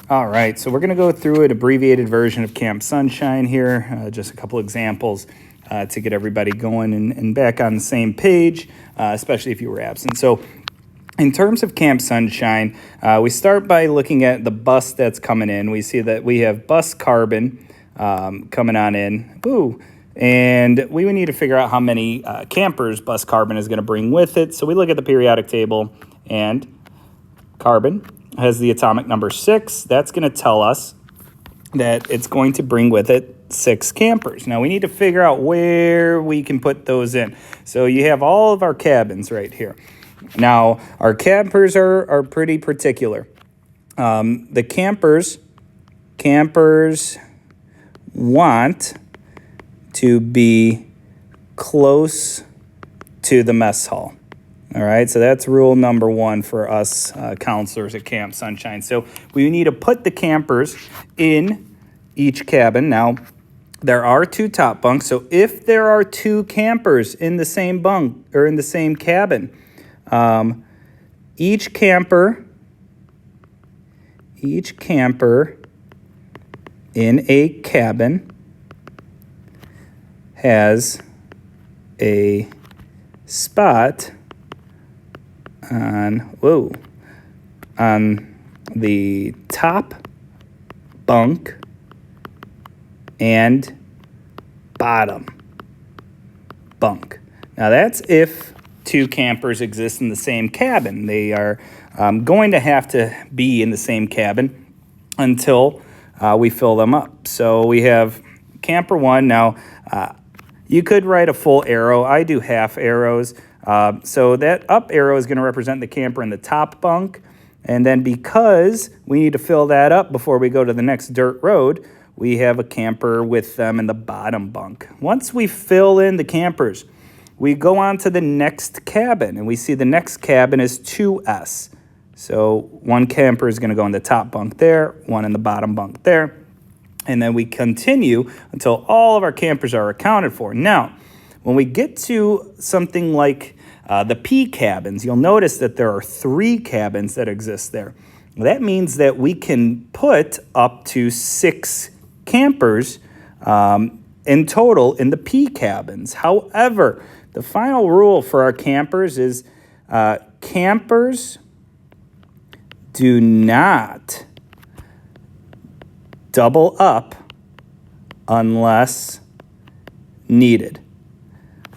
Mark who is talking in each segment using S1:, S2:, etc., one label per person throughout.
S1: All right, so we're going to go through an abbreviated version of Camp Sunshine here, just a couple examples to get everybody going and back on the same page, especially if you were absent. So in terms of Camp Sunshine, we start by looking at the bus that's coming in. We see that we have bus carbon coming on in. Ooh. And we would need to figure out how many campers bus carbon is going to bring with it. So we look at the periodic table, and carbon has the atomic number 6. That's going to tell us that it's going to bring with it 6 campers. Now we need to figure out where we can put those in. So you have all of our cabins right here. Now our campers are pretty particular. The campers want to be close to the mess hall. All right, so that's rule number 1 for us counselors at Camp Sunshine. So we need to put the campers in each cabin. Now, there are 2 top bunks, so if there are 2 campers in the same bunk or in the same cabin, each camper in a cabin has a spot on the top bunk and bottom bunk. Now that's if 2 campers exist in the same cabin. They are going to have to be in the same cabin until we fill them up. So we have camper 1. Now you could write a full arrow. I do half arrows. So that up arrow is going to represent the camper in the top bunk. And then because we need to fill that up before we go to the next dirt road, we have a camper with them in the bottom bunk. Once we fill in the campers, we go on to the next cabin, and we see the next cabin is 2S. So 1 camper is going to go in the top bunk there, 1 in the bottom bunk there. And then we continue until all of our campers are accounted for. Now, when we get to something like the P cabins, you'll notice that there are 3 cabins that exist there. That means that we can put up to 6 campers in total in the P cabins. However, the final rule for our campers is campers do not double up unless needed.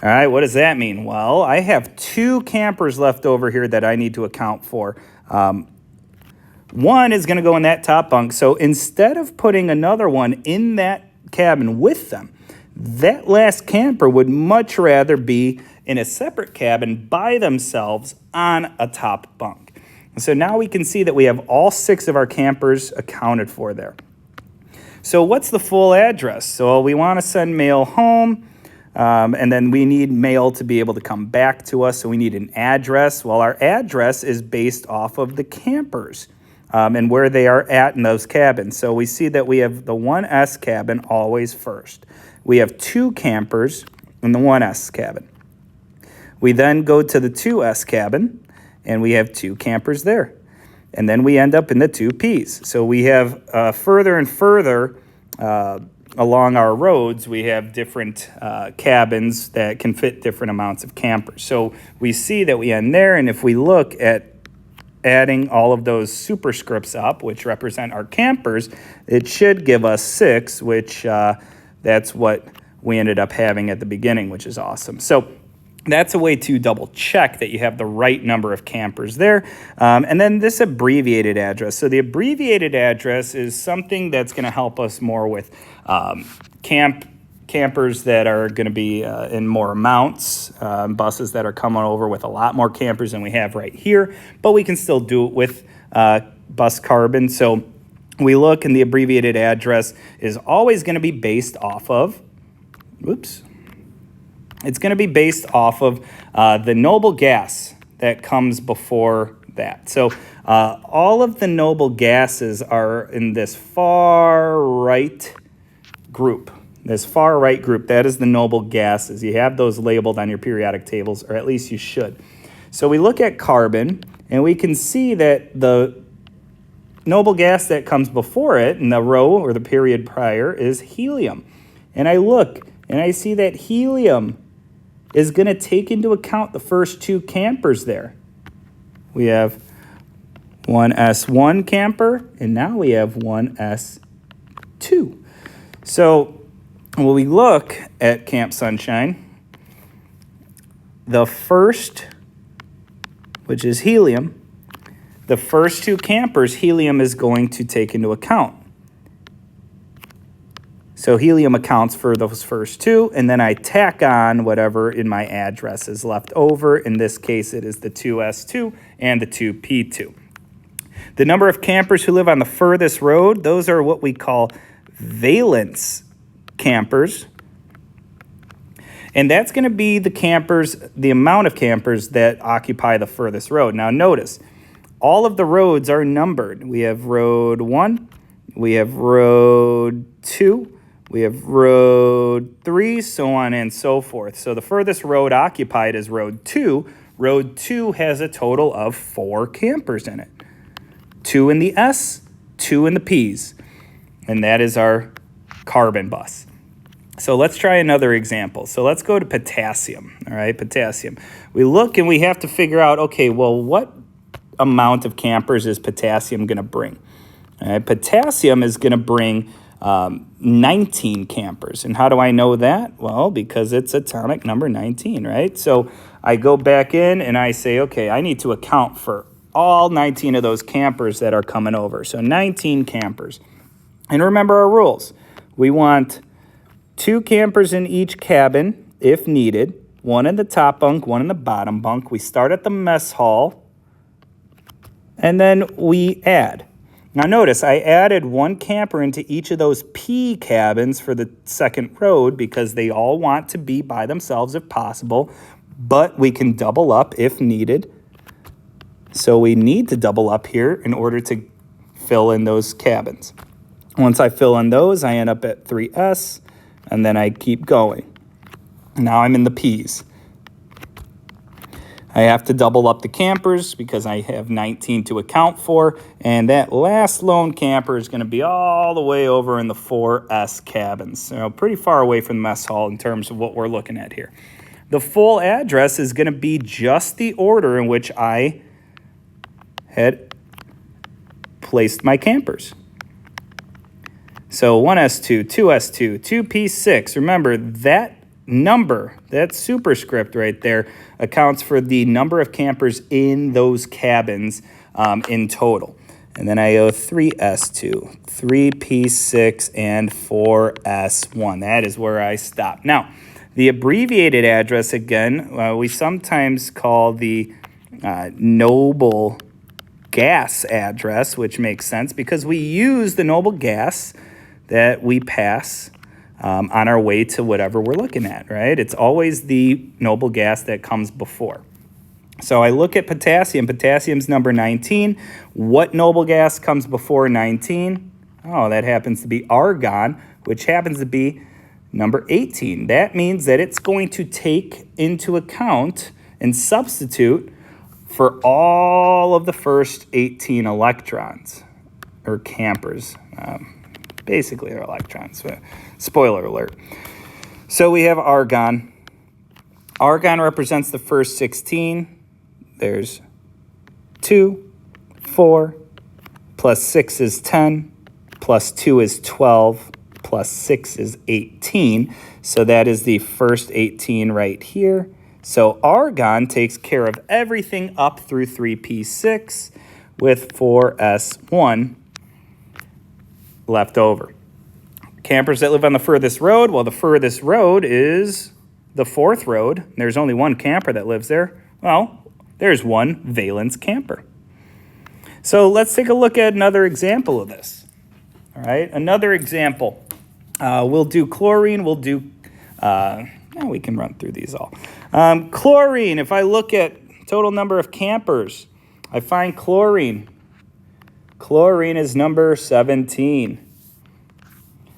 S1: All right, what does that mean? Well, I have 2 campers left over here that I need to account for. 1 is going to go in that top bunk. So instead of putting another one in that cabin with them, that last camper would much rather be in a separate cabin by themselves on a top bunk. So now we can see that we have all 6 of our campers accounted for there. So what's the full address? So we want to send mail home. And then we need mail to be able to come back to us, so we need an address. Well, our address is based off of the campers and where they are at in those cabins. So we see that we have the 1S cabin always first. We have 2 campers in the 1S cabin. We then go to the 2S cabin, and we have 2 campers there. And then we end up in the 2Ps. So we have further and further along our roads, we have different cabins that can fit different amounts of campers. So we see that we end there, and if we look at adding all of those superscripts up, which represent our campers, it should give us 6, which that's what we ended up having at the beginning, which is awesome. So that's a way to double check that you have the right number of campers there. And then this abbreviated address. So the abbreviated address is something that's going to help us more with campers that are going to be in more amounts, buses that are coming over with a lot more campers than we have right here. But we can still do it with bus carbon. So we look, and the abbreviated address is always going to be based off of, it's going to be based off of the noble gas that comes before that. So all of the noble gases are in this far right group. This far right group, that is the noble gases. You have those labeled on your periodic tables, or at least you should. So we look at carbon, and we can see that the noble gas that comes before it in the row or the period prior is helium. And I look and I see that helium is going to take into account the first two campers there. We have one S1 camper, and now we have one S2. So when we look at Camp Sunshine, the first, which is helium, the first two campers, helium is going to take into account. So helium accounts for those first two, and then I tack on whatever in my address is left over. In this case, it is the 2S2 and the 2P2. The number of campers who live on the furthest road, those are what we call valence campers. And that's going to be the campers, the amount of campers that occupy the furthest road. Now notice, all of the roads are numbered. We have road 1, we have road 2, we have road 3, so on and so forth. So the furthest road occupied is road 2. Road 2 has a total of 4 campers in it. 2 in the S, 2 in the P's. And that is our carbon bus. So let's try another example. So let's go to potassium, all right, potassium. We look and we have to figure out, okay, well, what amount of campers is potassium going to bring? All right, potassium is going to bring 19 campers. And how do I know that? Well, because it's atomic number 19, right? So I go back in and I say, okay, I need to account for all 19 of those campers that are coming over. So 19 campers. And remember our rules. We want 2 campers in each cabin if needed, 1 in the top bunk, 1 in the bottom bunk. We start at the mess hall, and then we add. Now notice I added 1 camper into each of those P cabins for the second road because they all want to be by themselves if possible, but we can double up if needed. So we need to double up here in order to fill in those cabins. Once I fill in those, I end up at 3S, and then I keep going. Now I'm in the P's. I have to double up the campers because I have 19 to account for, and that last lone camper is going to be all the way over in the 4S cabins. So pretty far away from the mess hall in terms of what we're looking at here. The full address is going to be just the order in which I had placed my campers. So 1S2, 2S2, 2P6. Remember, that number, that superscript right there, accounts for the number of campers in those cabins in total. And then I go 3S2, 3P6, and 4S1. That is where I stop. Now, the abbreviated address, again, we sometimes call the noble gas address, which makes sense because we use the noble gas that we pass on our way to whatever we're looking at, right? It's always the noble gas that comes before. So I look at potassium. Potassium's number 19. What noble gas comes before 19? Oh, that happens to be argon, which happens to be number 18. That means that it's going to take into account and substitute for all of the first 18 electrons, or campers. Basically, they're electrons. Spoiler alert. So we have argon. Argon represents the first 16. There's 2, 4, plus 6 is 10, plus 2 is 12, plus 6 is 18. So that is the first 18 right here. So argon takes care of everything up through 3P6 with 4S1 left over. Campers that live on the furthest road, well, the furthest road is the 4th road. There's only 1 camper that lives there. Well, there's 1 valence camper. So let's take a look at another example of this. All right, another example. We'll do chlorine. We'll do, we can run through these all. Chlorine, if I look at total number of campers, I find chlorine. Chlorine is number 17.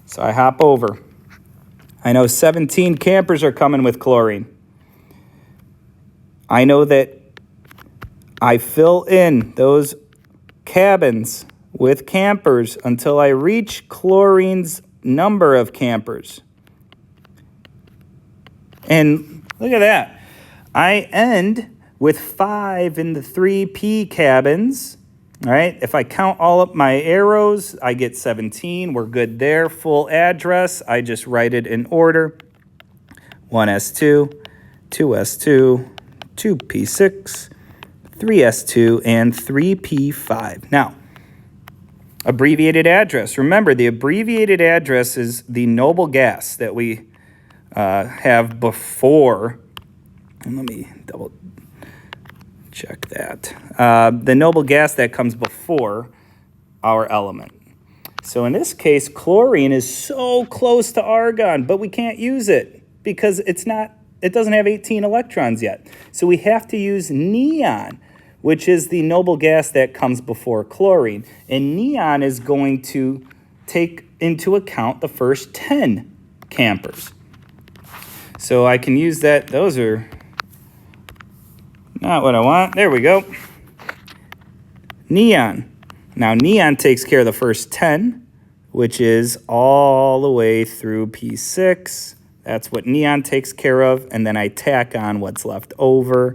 S1: So I hop over. I know 17 campers are coming with chlorine. I know that I fill in those cabins with campers until I reach chlorine's number of campers. And look at that. I end with 5 in the 3p cabins. All right, if I count all up my arrows, I get 17. We're good there. Full address, I just write it in order. 1s2, 2s2, 2p6, 3s2, and 3p5. Now, abbreviated address. Remember, the abbreviated address is the noble gas that we have before. And let me double check that. The noble gas that comes before our element. So in this case, chlorine is so close to argon, but we can't use it because it doesn't have 18 electrons yet. So we have to use neon, which is the noble gas that comes before chlorine. And neon is going to take into account the first 10 campers. So I can use that. Those are not what I want. There we go. Neon. Now, neon takes care of the first 10, which is all the way through P6. That's what neon takes care of. And then I tack on what's left over.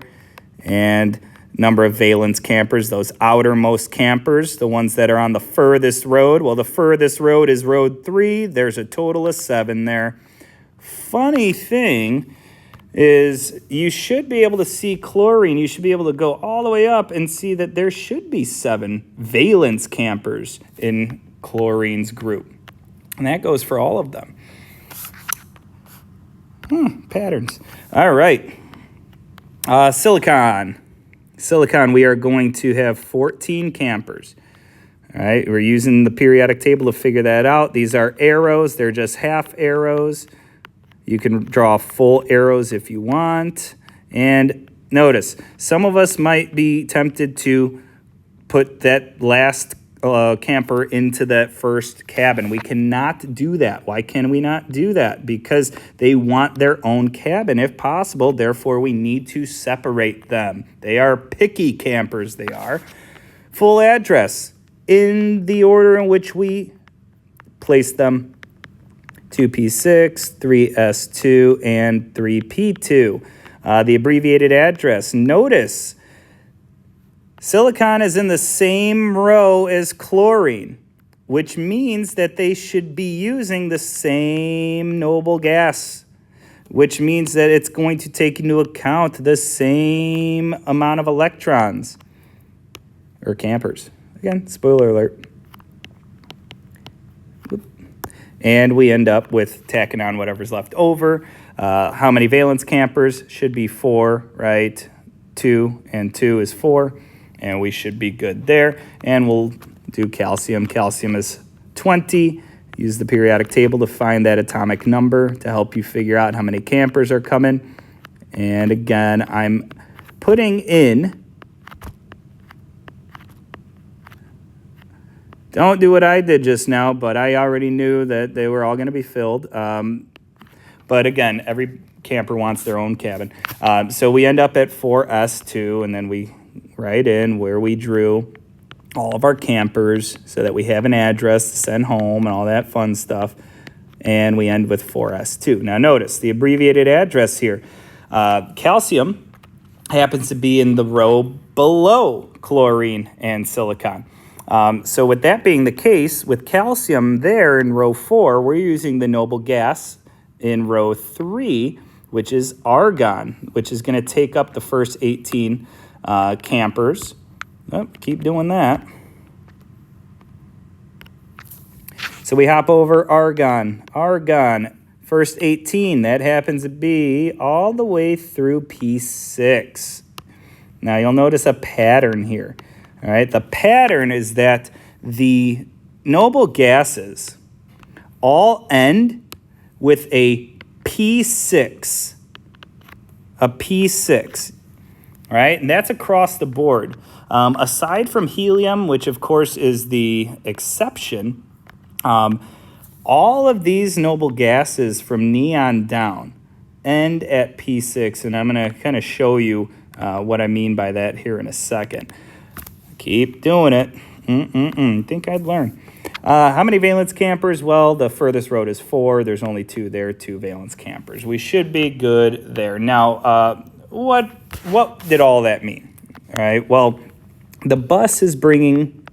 S1: And number of valence campers, those outermost campers, the ones that are on the furthest road. Well, the furthest road is road 3. There's a total of 7 there. Funny thing is you should be able to see chlorine. You should be able to go all the way up and see that there should be 7 valence campers in chlorine's group. And that goes for all of them. Patterns. All right. Silicon. Silicon, we are going to have 14 campers. All right, we're using the periodic table to figure that out. These are arrows. They're just half arrows. You can draw full arrows if you want. And notice, some of us might be tempted to put that last camper into that first cabin. We cannot do that. Why can we not do that? Because they want their own cabin if possible. Therefore, we need to separate them. They are picky campers, they are. Full address in the order in which we place them. 2p6, 3s2, and 3p2. The abbreviated address. Notice silicon is in the same row as chlorine, which means that they should be using the same noble gas, which means that it's going to take into account the same amount of electrons or campers. Again, spoiler alert. And we end up with tacking on whatever's left over. How many valence campers? Should be 4, right? 2 and 2 is 4. And we should be good there. And we'll do calcium. Calcium is 20. Use the periodic table to find that atomic number to help you figure out how many campers are coming. And again, I'm putting in... Don't do what I did just now, but I already knew that they were all going to be filled. But again, every camper wants their own cabin. So we end up at 4S2, and then we write in where we drew all of our campers so that we have an address to send home and all that fun stuff. And we end with 4S2. Now notice the abbreviated address here. Calcium happens to be in the row below chlorine and silicon. So with that being the case, with calcium there in row 4, we're using the noble gas in row 3, which is argon, which is going to take up the first 18 campers. Oh, keep doing that. So we hop over argon. Argon, first 18, that happens to be all the way through P6. Now you'll notice a pattern here. All right, the pattern is that the noble gases all end with a P6. A P6. All right, and that's across the board. Aside from helium, which of course is the exception, all of these noble gases from neon down end at P6, and I'm going to kind of show you what I mean by that here in a second. Keep doing it. Think I'd learn. How many valence campers? Well, the furthest road is 4. There's only 2 there, 2 valence campers. We should be good there. Now, what did all that mean? All right, well, the bus is bringing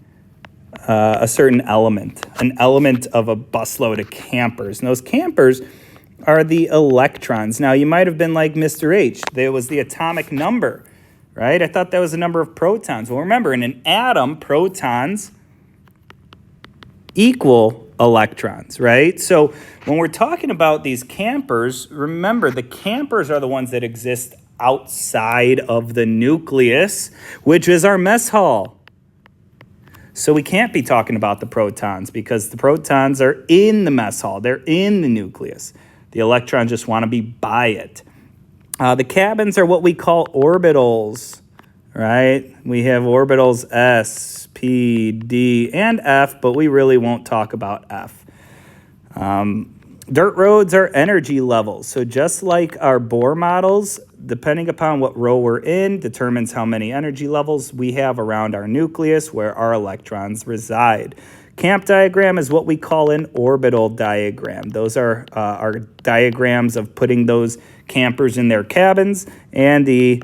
S1: a certain element, an element of a busload of campers. And those campers are the electrons. Now, you might have been like Mr. H. There was the atomic number, right? I thought that was the number of protons. Well, remember, in an atom, protons equal electrons, right? So when we're talking about these campers, remember, the campers are the ones that exist outside of the nucleus, which is our mess hall. So we can't be talking about the protons because the protons are in the mess hall. They're in the nucleus. The electrons just want to be by it. The cabins are what we call orbitals, right? We have orbitals S, P, D, and F, but we really won't talk about F. Dirt roads are energy levels. So just like our Bohr models, depending upon what row we're in, determines how many energy levels we have around our nucleus where our electrons reside. Camp diagram is what we call an orbital diagram. Those are our diagrams of putting those campers in their cabins, and the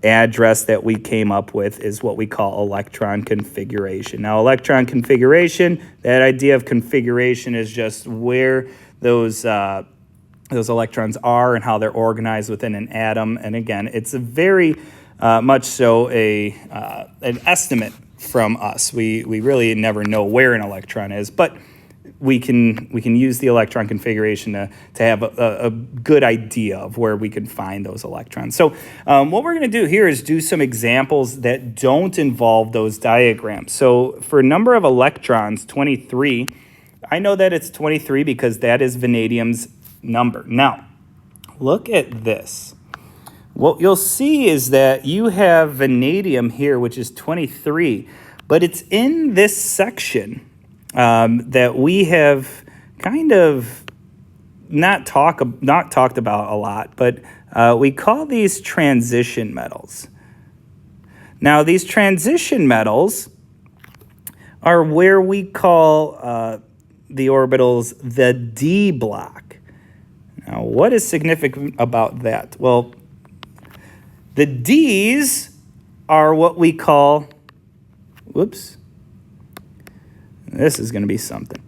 S1: address that we came up with is what we call electron configuration. Now, electron configuration, that idea of configuration is just where those electrons are and how they're organized within an atom. And again, it's a very much so an estimate from us. We really never know where an electron is, but we can use the electron configuration to have a good idea of where we can find those electrons. So what we're going to do here is do some examples that don't involve those diagrams. So for number of electrons, 23, I know that it's 23 because that is vanadium's number. Now, look at this. What you'll see is that you have vanadium here, which is 23, but it's in this section that we have kind of not talked about a lot, but we call these transition metals. Now, these transition metals are where we call the orbitals the D block. Now, what is significant about that? Well, the D's are what we call, this is going to be something.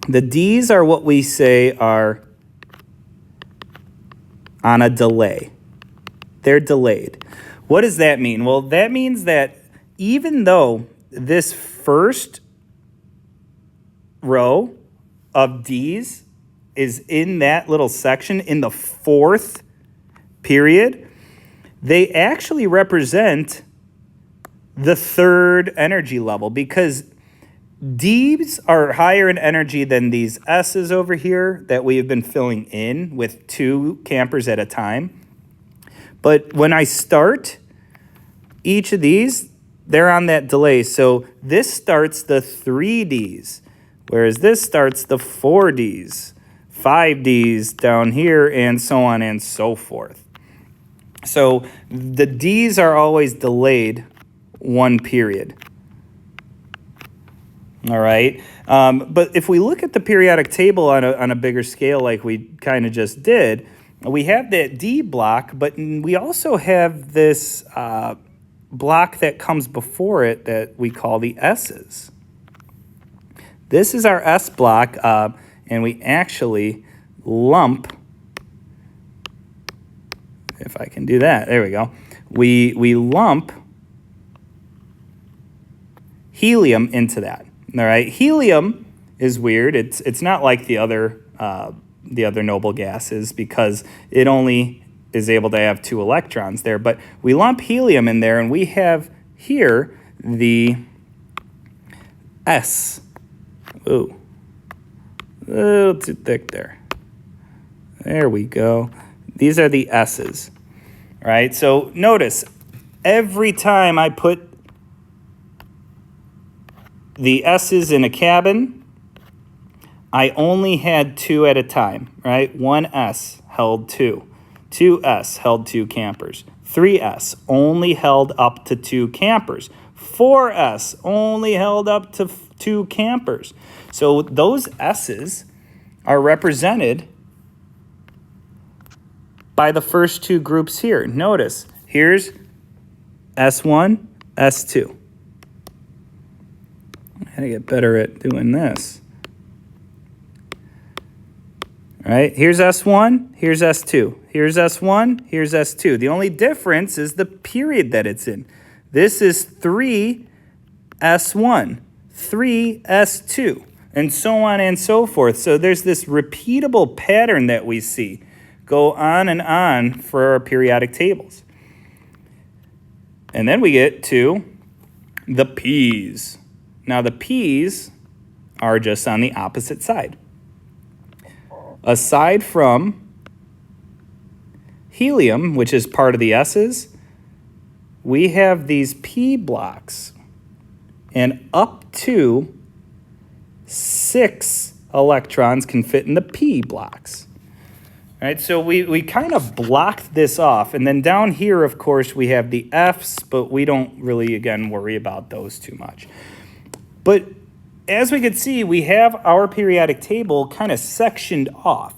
S1: The D's are what we say are on a delay. They're delayed. What does that mean? Well, that means that even though this first row of D's is in that little section in the 4th period, they actually represent the 3rd energy level because D's are higher in energy than these S's over here that we have been filling in with 2 campers at a time. But when I start each of these, they're on that delay. So this starts the 3Ds, whereas this starts the 4Ds, 5Ds down here, and so on and so forth. So the D's are always delayed 1 period. All right. But if we look at the periodic table on a bigger scale like we kind of just did, we have that D block, but we also have this block that comes before it that we call the S's. This is our S block, and we actually lump, if I can do that, there we go. We lump helium into that. All right, helium is weird. It's not like the other noble gases because it only is able to have 2 electrons there. But we lump helium in there, and we have here the S. Ooh, a little too thick there. There we go. These are the S's. All right, so notice every time I put the S's in a cabin, I only had 2 at a time, right? 1S held 2. 2S held 2 campers. 3S only held up to 2 campers. 4s, only held up to 2 campers. So those s's are represented by the first 2 groups here. Notice, here's S1, S2. I gotta get better at doing this. All right, here's S1, here's S2. Here's S1, here's S2. The only difference is the period that it's in. This is 3S1, 3S2, and so on and so forth. So there's this repeatable pattern that we see go on and on for our periodic tables. And then we get to the P's. Now the P's are just on the opposite side. Aside from helium, which is part of the S's, we have these P blocks, and up to 6 electrons can fit in the P blocks. All right, so we kind of blocked this off, and then down here, of course, we have the F's, but we don't really, again, worry about those too much. But as we can see, we have our periodic table kind of sectioned off.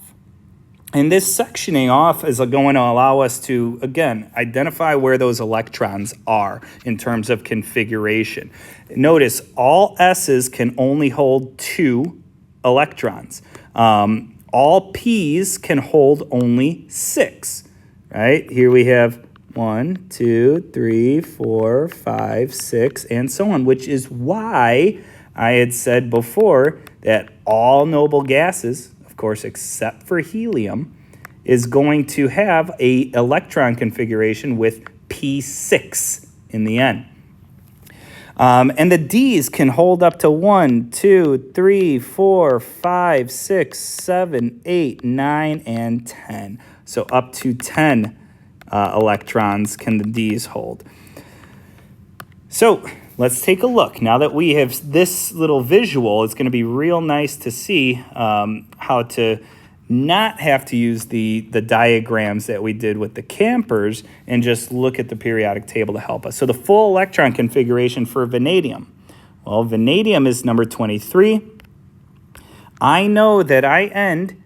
S1: And this sectioning off is going to allow us to, again, identify where those electrons are in terms of configuration. Notice all S's can only hold 2 electrons. All P's can hold only 6, right? Here we have 1, 2, 3, 4, 5, 6, and so on, which is why I had said before that all noble gases, of course, except for helium, is going to have an electron configuration with P6 in the end. And the D's can hold up to 1, 2, 3, 4, 5, 6, 7, 8, 9, and 10. So up to 10 electrons can the D's hold. So let's take a look. Now that we have this little visual, it's going to be real nice to see how to not have to use the diagrams that we did with the campers and just look at the periodic table to help us. So the full electron configuration for vanadium. Well, vanadium is number 23. I know that I end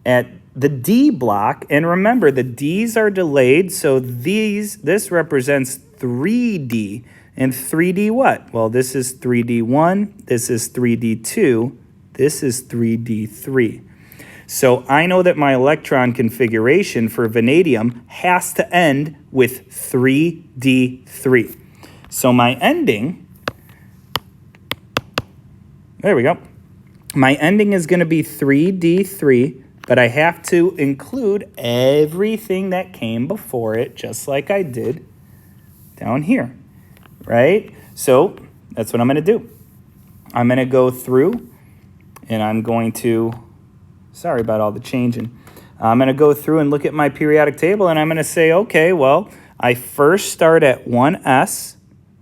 S1: at the D block, and remember the D's are delayed, so this represents 3D. And 3D what? Well, this is 3D1, this is 3D2, this is 3D3. So I know that my electron configuration for vanadium has to end with 3D3. So my ending, there we go. My ending is going to be 3D3, but I have to include everything that came before it, just like I did down here, right? So that's what I'm going to do. I'm going to go through, and I'm going to, sorry about all the changing. I'm going to go through and look at my periodic table, and I'm going to say, okay, well, I first start at 1s.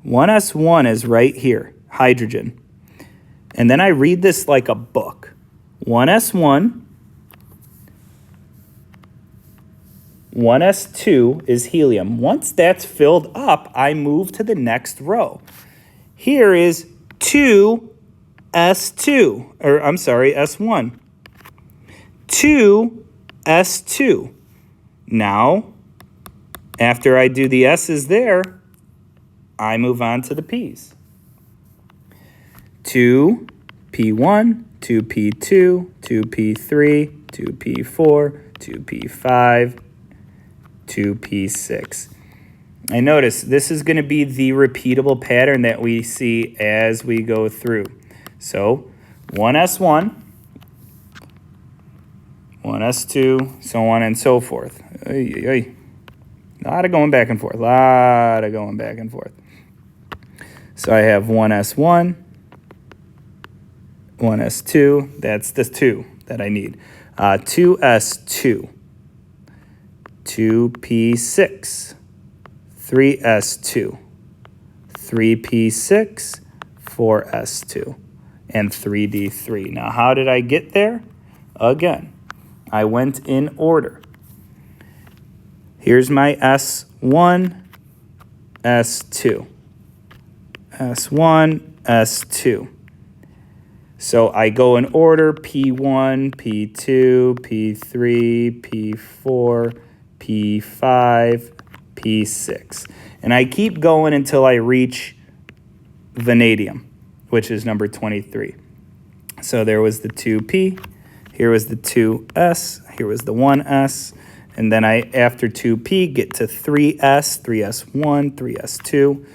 S1: 1s1 is right here, hydrogen. And then I read this like a book. 1s1, 1s2 is helium. Once that's filled up, I move to the next row. Here is 2s2, or I'm sorry, s1. 2s2. Now, after I do the s's there, I move on to the p's. 2p1, 2p2, 2p3, 2p4, 2p5, 2p6. And notice this is going to be the repeatable pattern that we see as we go through. So 1s1, 1s2, so on and so forth. A lot of going back and forth. So I have 1s1, 1s2, that's the 2 that I need. 2s2, 2p6, 3s2, 3p6, 4s2, and 3d3. Now, how did I get there? Again, I went in order. Here's my S1, S2, S1, S2. So I go in order, P1, P2, P3, P4, P5, P6. And I keep going until I reach vanadium, which is number 23. So there was the 2P, here was the 2S, here was the 1S, and then I, after 2P, get to 3S, 3S1, 3S2.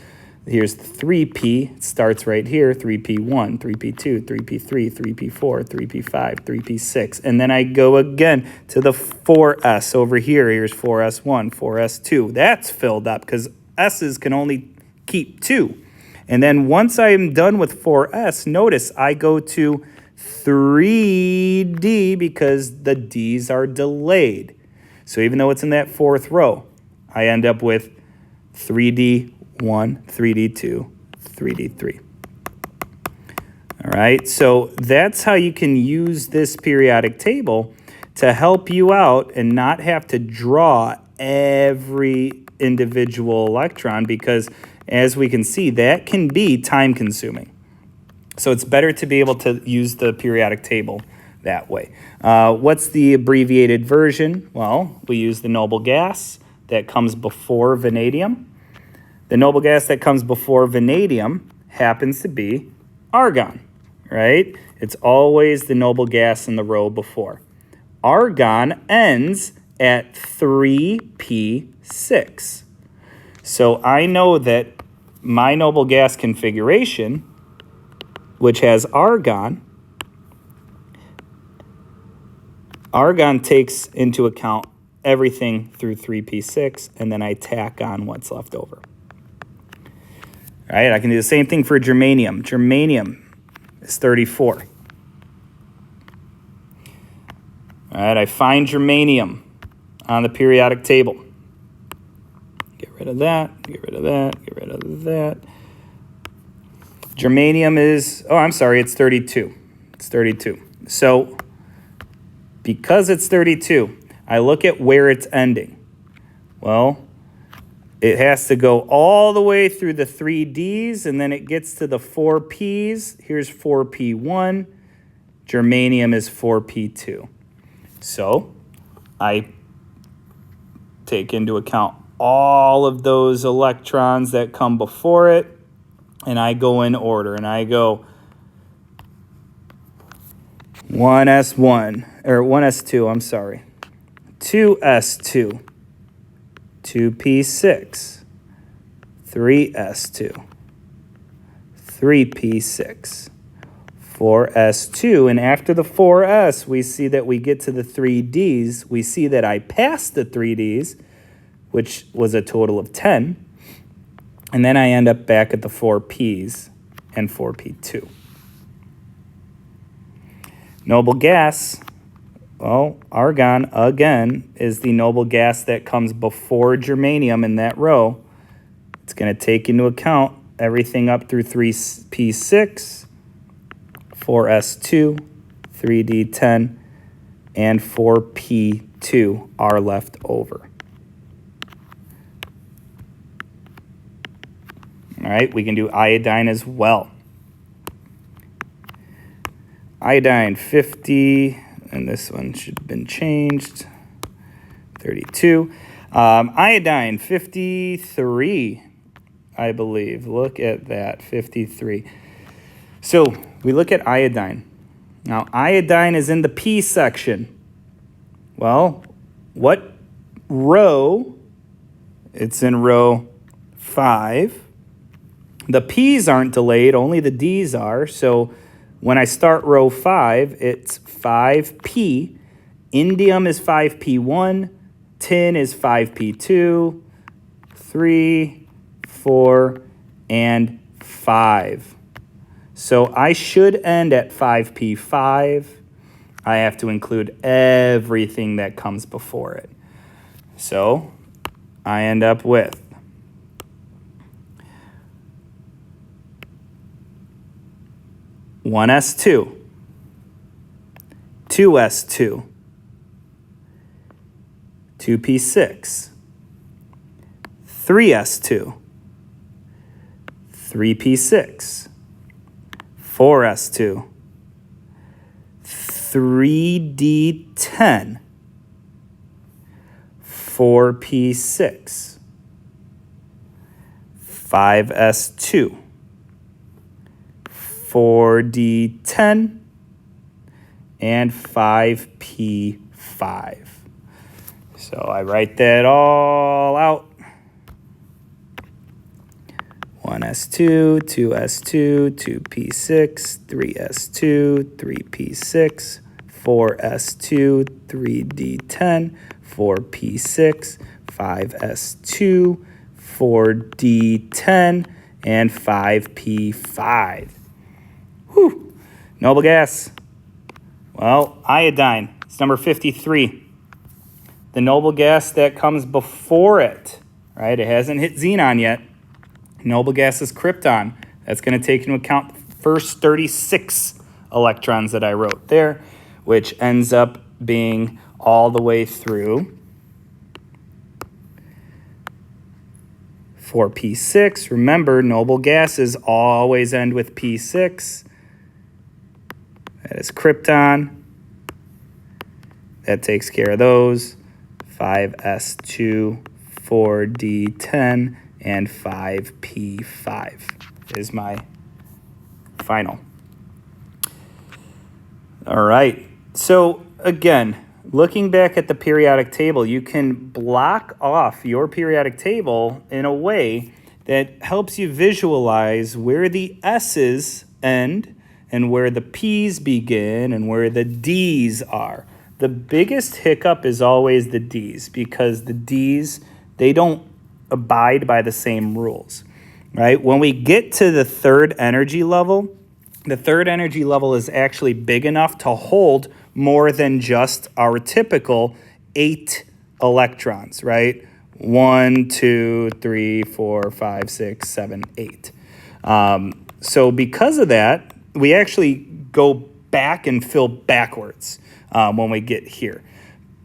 S1: Here's the 3P, it starts right here, 3P1, 3P2, 3P3, 3P4, 3P5, 3P6. And then I go again to the 4S over here. Here's 4S1, 4S2. That's filled up because S's can only keep 2. And then once I'm done with 4S, notice I go to 3D because the D's are delayed. So even though it's in that fourth row, I end up with 3D1, 3D2, 3D3. All right, so that's how you can use this periodic table to help you out and not have to draw every individual electron because, as we can see, that can be time consuming. So it's better to be able to use the periodic table that way. What's the abbreviated version? Well, we use the noble gas that comes before vanadium. The noble gas that comes before vanadium happens to be argon, right? It's always the noble gas in the row before. Argon ends at 3p6. So I know that my noble gas configuration, which has argon takes into account everything through 3p6, and then I tack on what's left over. All right, I can do the same thing for germanium. Germanium is 34. All right, I find germanium on the periodic table. Get rid of that, get rid of that, get rid of that. Germanium is, it's 32. It's 32. So because it's 32, I look at where it's ending. Well, it has to go all the way through the 3 Ds, and then it gets to the 4 Ps. Here's 4P1. Germanium is 4P2. So I take into account all of those electrons that come before it, and I go in order, and I go 1S1, or 1S2, 2S2, 2P6, 3S2, 3P6, 4S2, and after the 4S, we see that we get to the 3Ds. We see that I passed the 3Ds, which was a total of 10, and then I end up back at the 4Ps and 4P2. Noble gas, well, argon, again, is the noble gas that comes before germanium in that row. It's going to take into account everything up through 3P6, 4S2, 3D10, and 4P2 are left over. All right, we can do iodine as well. Iodine 50, and this one should have been changed, 32. Iodine 53, I believe. Look at that, 53. So we look at iodine. Now, iodine is in the P section. Well, what row? It's in row 5. The P's aren't delayed, only the D's are. So when I start row 5, it's 5P. Indium is 5P1. Tin is 5P2. 3, 4, and 5. So I should end at 5P5. I have to include everything that comes before it. So I end up with 1S2, 2S2, 2P6, 3S2, 3p6, 4s2, 3d10, 4p6, 5s2, 4d10, and 5p5. So I write that all out. 1s2, 2s2, 2p6, 3s2, 3p6, 4s2, 3d10, 4p6, 5s2, 4d10, and 5p5. Whew. Noble gas. Well, iodine. It's number 53. The noble gas that comes before it, right? It hasn't hit xenon yet. Noble gas is krypton. That's going to take into account the first 36 electrons that I wrote there, which ends up being all the way through 4p6. Remember, noble gases always end with p6. That is krypton. That takes care of those. 5s2, 4d10, and 5p5 is my final. All right. So again, looking back at the periodic table, you can block off your periodic table in a way that helps you visualize where the S's end and where the P's begin and where the D's are. The biggest hiccup is always the D's, because the D's, they don't abide by the same rules, right? When we get to the third energy level, the third energy level is actually big enough to hold more than just our typical 8 electrons, right? 1, 2, 3, 4, 5, 6, 7, 8. So because of that, we actually go back and fill backwards when we get here.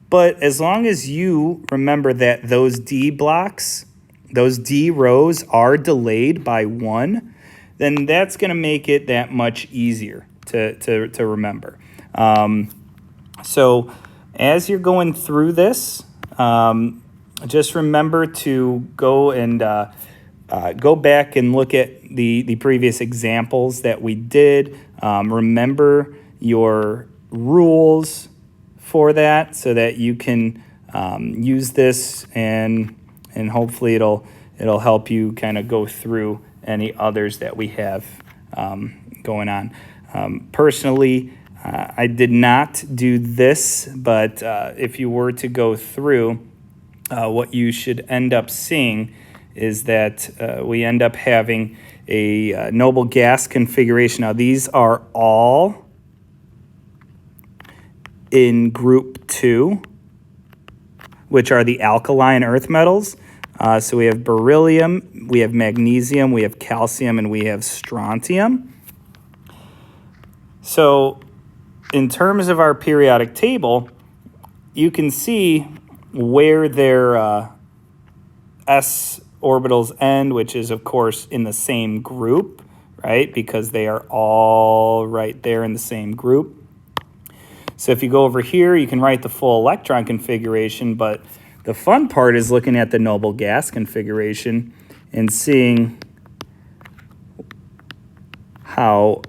S1: But as long as you remember that those D blocks, those D rows are delayed by 1, then that's going to make it that much easier to remember. So as you're going through this, just remember to go and go back and look at the previous examples that we did. Remember your rules for that so that you can use this and hopefully it'll help you kind of go through any others that we have going on. Personally, I did not do this, but if you were to go through, what you should end up seeing is that we end up having a noble gas configuration. Now, these are all in group 2, which are the alkaline earth metals. So we have beryllium, we have magnesium, we have calcium, and we have strontium. So in terms of our periodic table, you can see where their s orbitals end, which is, of course, in the same group, right? Because they are all right there in the same group. So if you go over here, you can write the full electron configuration, but the fun part is looking at the noble gas configuration and seeing how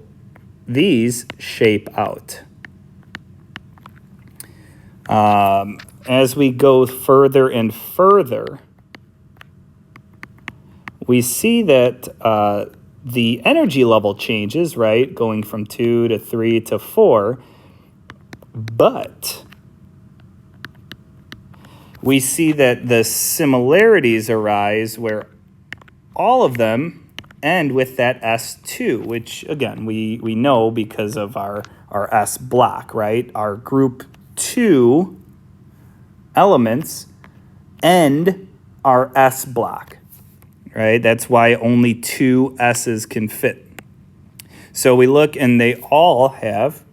S1: these shape out. As we go further and further, we see that the energy level changes, right? Going from 2 to 3 to 4, but we see that the similarities arise where all of them end with that S2, which, again, we know because of our S block, right? Our group 2 elements end our S block, right? That's why only 2 S's can fit. So we look and they all have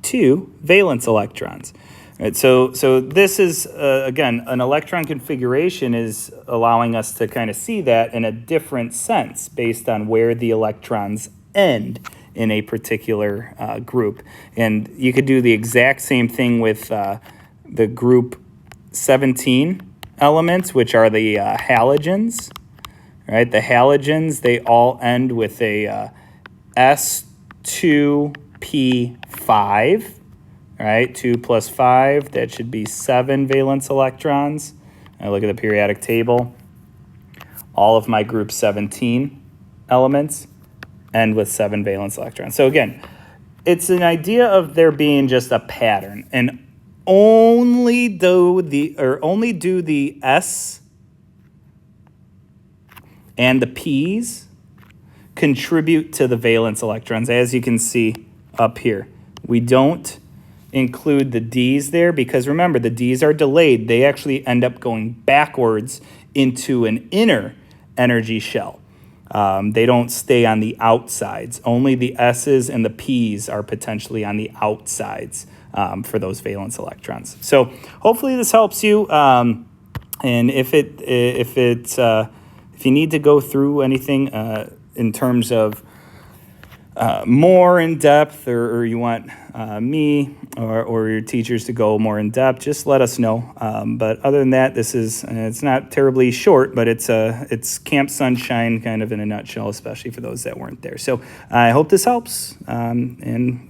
S1: 2 valence electrons. Right, so this is, again, an electron configuration is allowing us to kind of see that in a different sense based on where the electrons end in a particular group. And you could do the exact same thing with the group 17 elements, which are the halogens. Right, the halogens, they all end with a S2P5. All right, 2 plus 5, that should be 7 valence electrons. I look at the periodic table. All of my group 17 elements end with 7 valence electrons. So again, it's an idea of there being just a pattern, and only do the S and the P's contribute to the valence electrons, as you can see up here. We don't include the D's there because remember, the D's are delayed. They actually end up going backwards into an inner energy shell. They don't stay on the outsides. Only the S's and the P's are potentially on the outsides for those valence electrons. So hopefully this helps you. And if you need to go through anything in terms of more in depth, or you want me or your teachers to go more in depth, just let us know. But other than that, this is it's not terribly short, but it's Camp Sunshine kind of in a nutshell, especially for those that weren't there. So I hope this helps, and